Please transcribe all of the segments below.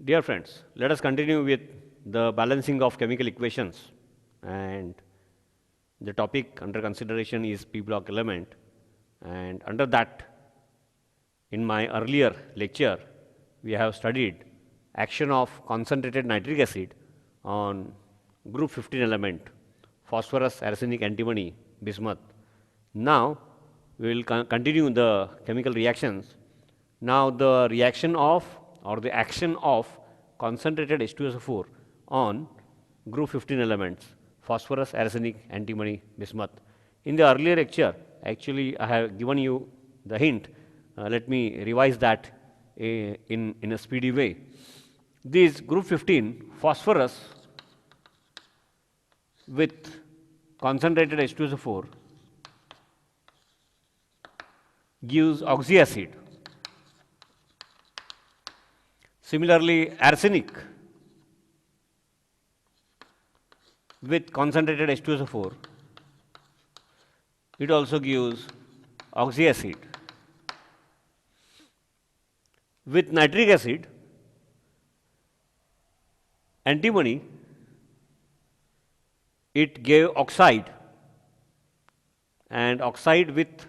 Dear friends, let us continue with the balancing of chemical equations, and the topic under consideration is p block element. And under that, in my earlier lecture, we have studied action of concentrated nitric acid on group 15 element, phosphorus, arsenic, antimony, bismuth. Now we will continue the chemical reactions. Now the reaction of or the action of concentrated H2SO4 on group 15 elements, phosphorus, arsenic, antimony, bismuth. In the earlier lecture, actually I have given you the hint. Let me revise that in a speedy way. This group 15 phosphorus with concentrated H2SO4 gives oxyacid. Similarly, arsenic with concentrated H2SO4, it also gives oxyacid. With nitric acid, antimony, it gave oxide, and oxide with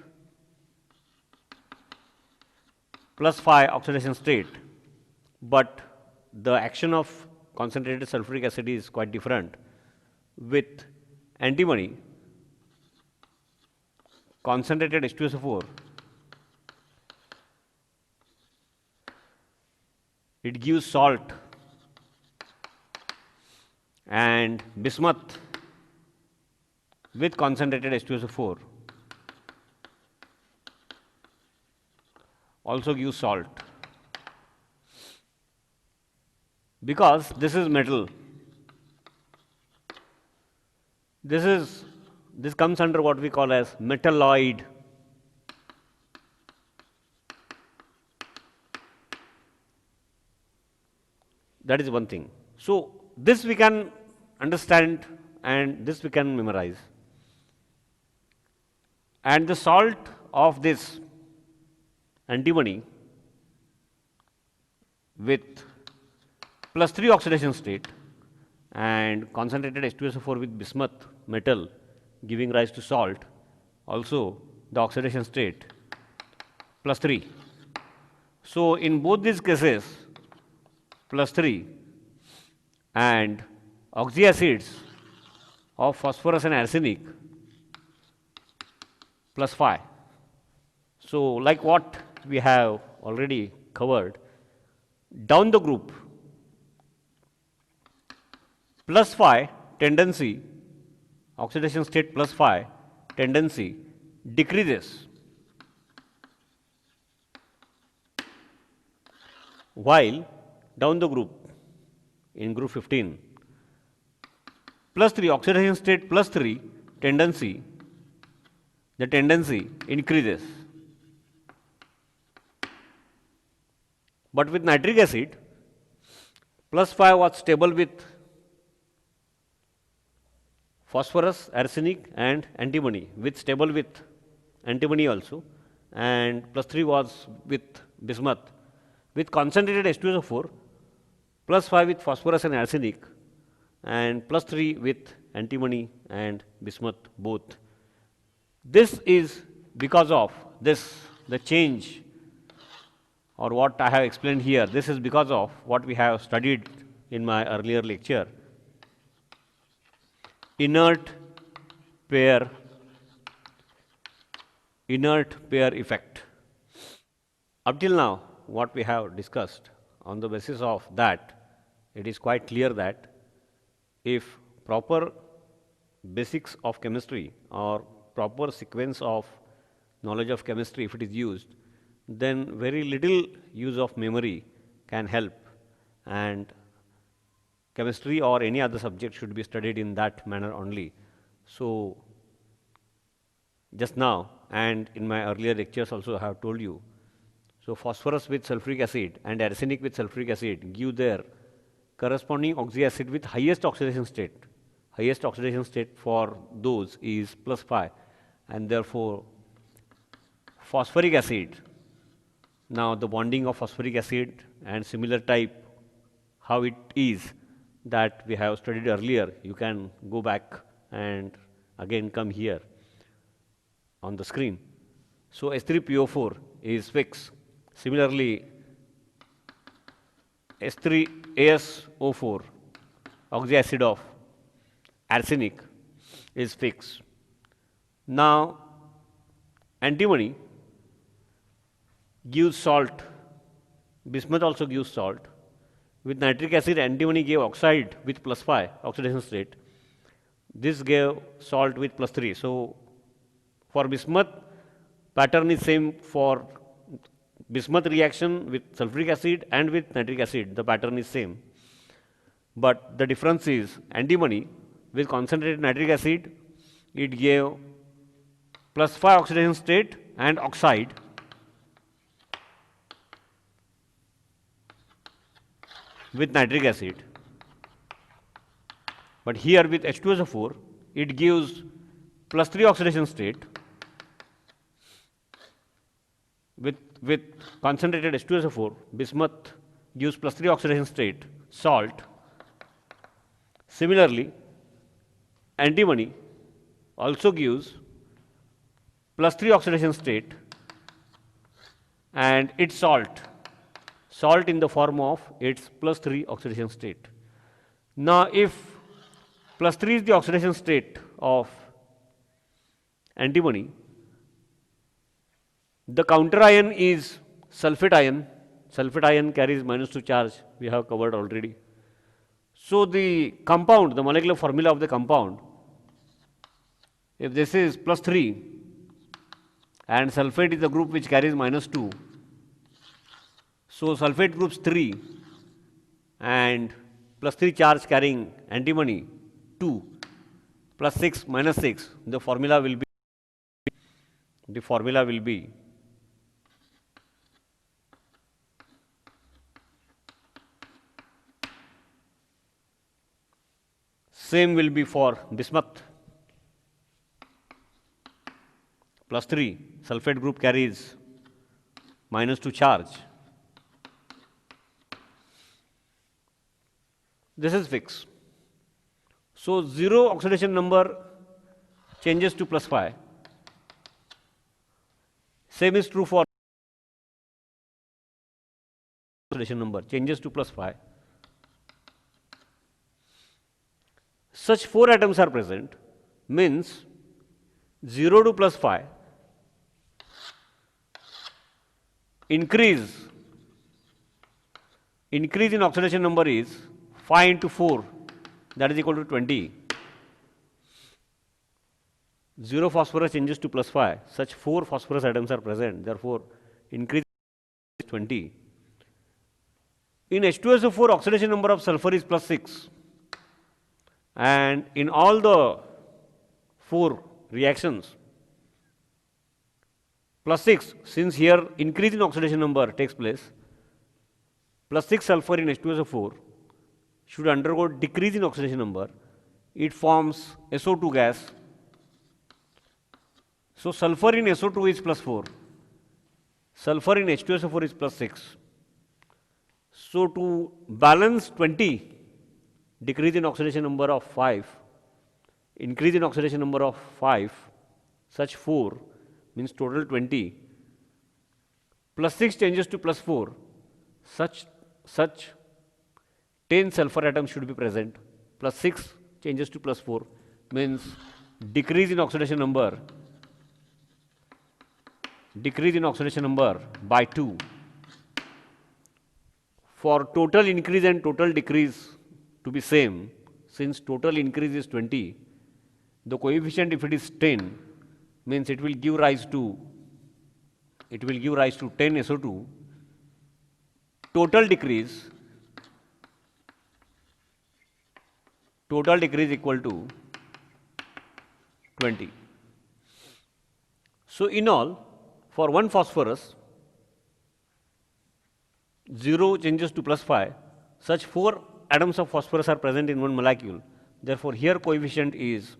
+5 oxidation state, but the action of concentrated sulfuric acid is quite different. With antimony, concentrated H2SO4, it gives salt, and bismuth with concentrated H2SO4 also gives salt. Because this is metal, this comes under what we call as metalloid. That is one thing. So this we can understand and this we can memorize. And the salt of this antimony with +3 oxidation state and concentrated H2SO4 with bismuth metal giving rise to salt, also the oxidation state +3. So in both these cases, +3 and oxyacids of phosphorus and arsenic +5. So like what we have already covered, down the group, +5 tendency, oxidation state +5 tendency decreases, while down the group in group 15, +3 oxidation state +3 tendency, the tendency increases. But with nitric acid, +5 was stable with phosphorus, arsenic and antimony, with stable with antimony also, and +3 was with bismuth. With concentrated H2SO4, +5 with phosphorus and arsenic, and +3 with antimony and bismuth both. This is because of this, the change, or what I have explained here. This is because of what we have studied in my earlier lecture. Inert pair effect. Up till now, what we have discussed, on the basis of that, it is quite clear that if proper basics of chemistry or proper sequence of knowledge of chemistry, if it is used, then very little use of memory can help, and chemistry or any other subject should be studied in that manner only. So just now and in my earlier lectures also I have told you, so phosphorus with sulfuric acid and arsenic with sulfuric acid give their corresponding oxyacid with highest oxidation state. Highest oxidation state for those is +5, and therefore phosphoric acid. Now the bonding of phosphoric acid and similar type how it is that we have studied earlier. You can go back and again come here on the screen. So H3PO4 is fixed. Similarly, H3ASO4, oxyacid of arsenic, is fixed. Now, antimony gives salt, bismuth also gives salt. With nitric acid, antimony gave oxide with +5 oxidation state. This gave salt with +3. So, for bismuth, pattern is same for bismuth reaction with sulfuric acid and with nitric acid, the pattern is same. But the difference is antimony with concentrated nitric acid, it gave +5 oxidation state and oxide. With nitric acid. But here with H2SO4, it gives +3 oxidation state. With concentrated H2SO4, bismuth gives +3 oxidation state, salt. Similarly, antimony also gives +3 oxidation state and its salt in the form of its +3 oxidation state. Now, if +3 is the oxidation state of antimony, the counter ion is sulfate ion. Sulfate ion carries -2 charge, we have covered already. So, the compound, the molecular formula of the compound, if this is +3 and sulfate is the group which carries -2, so sulfate groups 3 and +3 charge carrying antimony 2 +6 -6, the formula will be same will be for bismuth. +3, sulfate group carries -2 charge. This is fixed. So, 0 oxidation number changes to +5. Same is true for oxidation number changes to +5. Such 4 atoms are present, means 0 to +5 increase in oxidation number is 5 into 4, that is equal to 20. 0 phosphorus changes to +5, such 4 phosphorus atoms are present, therefore increase is 20. In H2SO4, oxidation number of sulfur is +6, and in all the 4 reactions, +6, since here increase in oxidation number takes place, +6 sulfur in H2SO4 should undergo decrease in oxidation number, it forms SO2 gas. So, sulfur in SO2 is +4, sulfur in H2SO4 is +6. So, to balance 20, decrease in oxidation number of 5, increase in oxidation number of 5, such 4 means total 20, +6 changes to +4, such 10 sulfur atoms should be present, +6 changes to +4 means decrease in oxidation number by 2. For total increase and total decrease to be same, since total increase is 20, the coefficient if it is 10 means it will give rise to 10 SO2. Total decrease equal to 20. So, in all, for one phosphorus 0 changes to +5, such 4 atoms of phosphorus are present in one molecule. Therefore, here coefficient is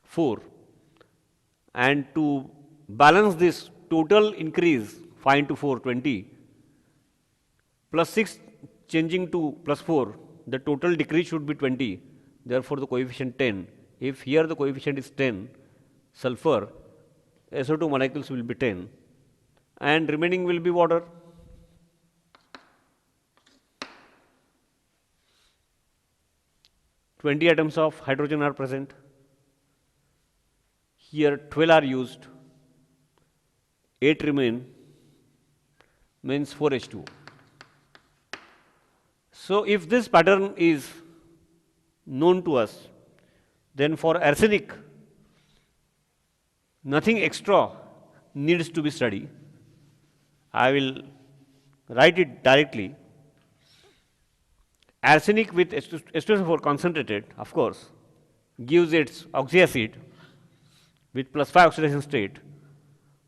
4, and to balance this total increase 5 into 4 20, +6 changing to plus 4, the total decrease should be 20. Therefore, the coefficient 10. If here the coefficient is 10, sulfur, SO2 molecules will be 10 and remaining will be water. Twenty atoms of hydrogen are present. Here 12 are used, 8 remain, means 4H2. So, if this pattern is known to us, then for arsenic, nothing extra needs to be studied. I will write it directly. Arsenic with H2SO4 concentrated, of course, gives its oxyacid with plus 5 oxidation state.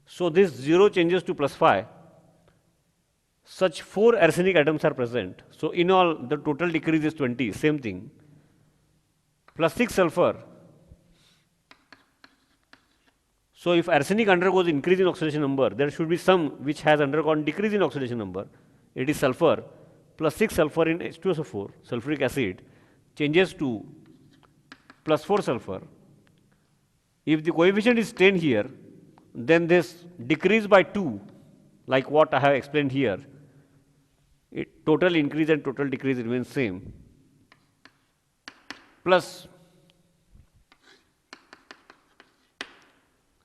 So, this 0 changes to plus 5. Such 4 arsenic atoms are present. So, in all, the total decrease is 20, same thing. Plus 6 sulfur. So, if arsenic undergoes increase in oxidation number, there should be some which has undergone decrease in oxidation number. It is sulfur. Plus 6 sulfur in H2SO4, sulfuric acid, changes to plus 4 sulfur. If the coefficient is 10 here, then this decrease by 2, like what I have explained here, total increase and total decrease remains same. Plus,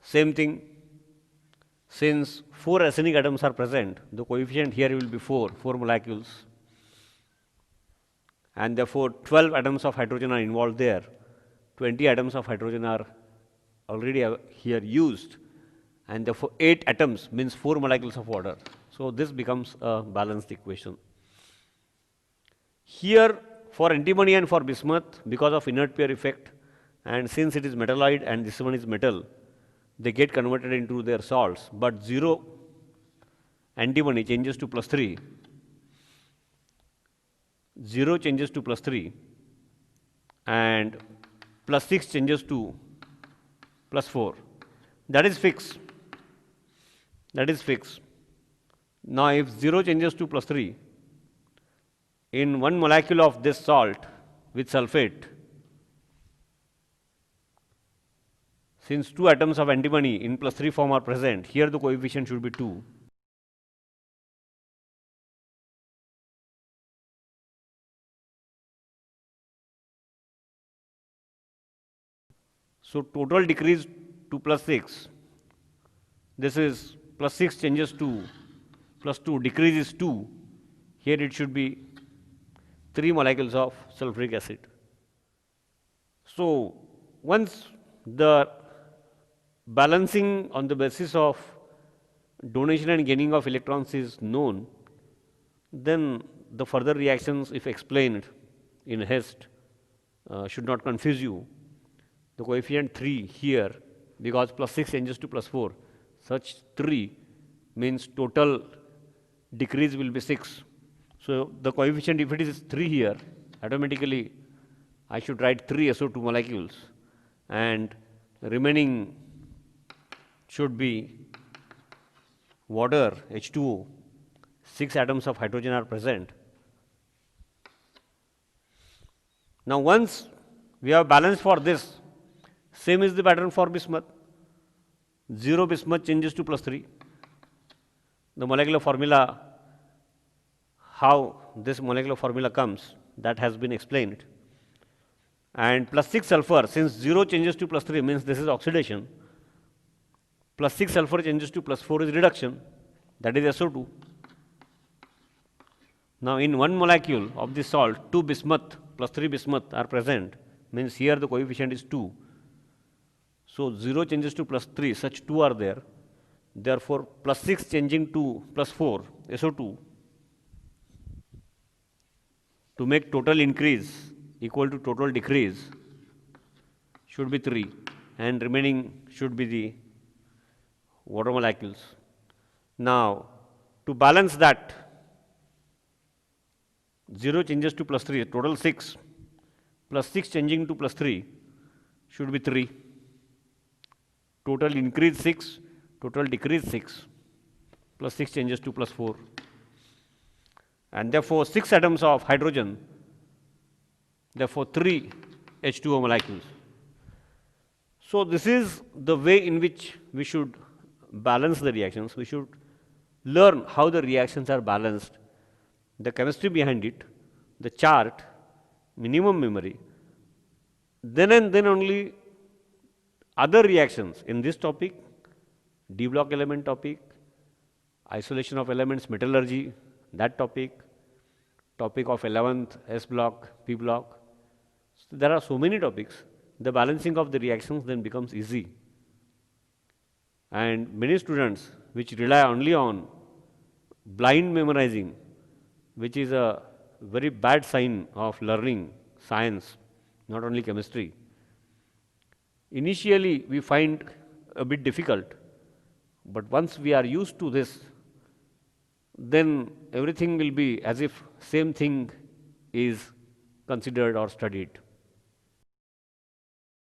same thing, since 4 arsenic atoms are present, the coefficient here will be 4 molecules. And therefore, 12 atoms of hydrogen are involved there, 20 atoms of hydrogen are already here used, and therefore 8 atoms means 4 molecules of water. So, this becomes a balanced equation. Here for antimony and for bismuth, because of inert pair effect, and since it is metalloid and this one is metal, they get converted into their salts, but 0 antimony changes to plus 3, 0 changes to plus 3, and plus 6 changes to plus 4. That is fixed. That is fixed. Now, if 0 changes to plus 3, in one molecule of this salt with sulfate, since 2 atoms of antimony in plus 3 form are present, here the coefficient should be 2. So, total decrease to plus 6, this is plus 6 changes to plus 2, decrease is 2, here it should be 3 molecules of sulfuric acid. So, once the balancing on the basis of donation and gaining of electrons is known, then the further reactions, if explained in haste, should not confuse you. The coefficient 3 here, because plus 6 changes to plus 4, such 3 means total decrease will be 6. So, the coefficient, if it is 3 here, automatically I should write 3 SO2 molecules, and remaining should be water, H2O, 6 atoms of hydrogen are present. Now, once we have balanced for this, same is the pattern for bismuth. 0 bismuth changes to plus 3. The molecular formula, how this molecular formula comes, that has been explained. And plus 6 sulfur, since 0 changes to plus 3 means this is oxidation, plus 6 sulfur changes to plus 4 is reduction, that is SO2. Now, in one molecule of this salt, 2 bismuth plus 3 bismuth are present, means here the coefficient is 2. So, 0 changes to plus 3, such 2 are there. Therefore, plus 6 changing to plus 4, SO2, to make total increase equal to total decrease should be 3, and remaining should be the water molecules. Now, to balance that, 0 changes to plus 3, total 6, plus 6 changing to plus 3 should be 3. Total increase 6, total decrease 6, plus 6 changes to plus 4. and therefore 6 atoms of hydrogen, therefore 3 H2O molecules. So this is the way in which we should balance the reactions. We should learn how the reactions are balanced, the chemistry behind it, the chart, minimum memory. Then and then only other reactions in this topic, D block element topic, isolation of elements, metallurgy, that topic, topic of 11th, S block, P block. So there are so many topics. The balancing of the reactions then becomes easy. And many students which rely only on blind memorizing, which is a very bad sign of learning science, not only chemistry. Initially, we find a bit difficult, but once we are used to this, then everything will be as if same thing is considered or studied.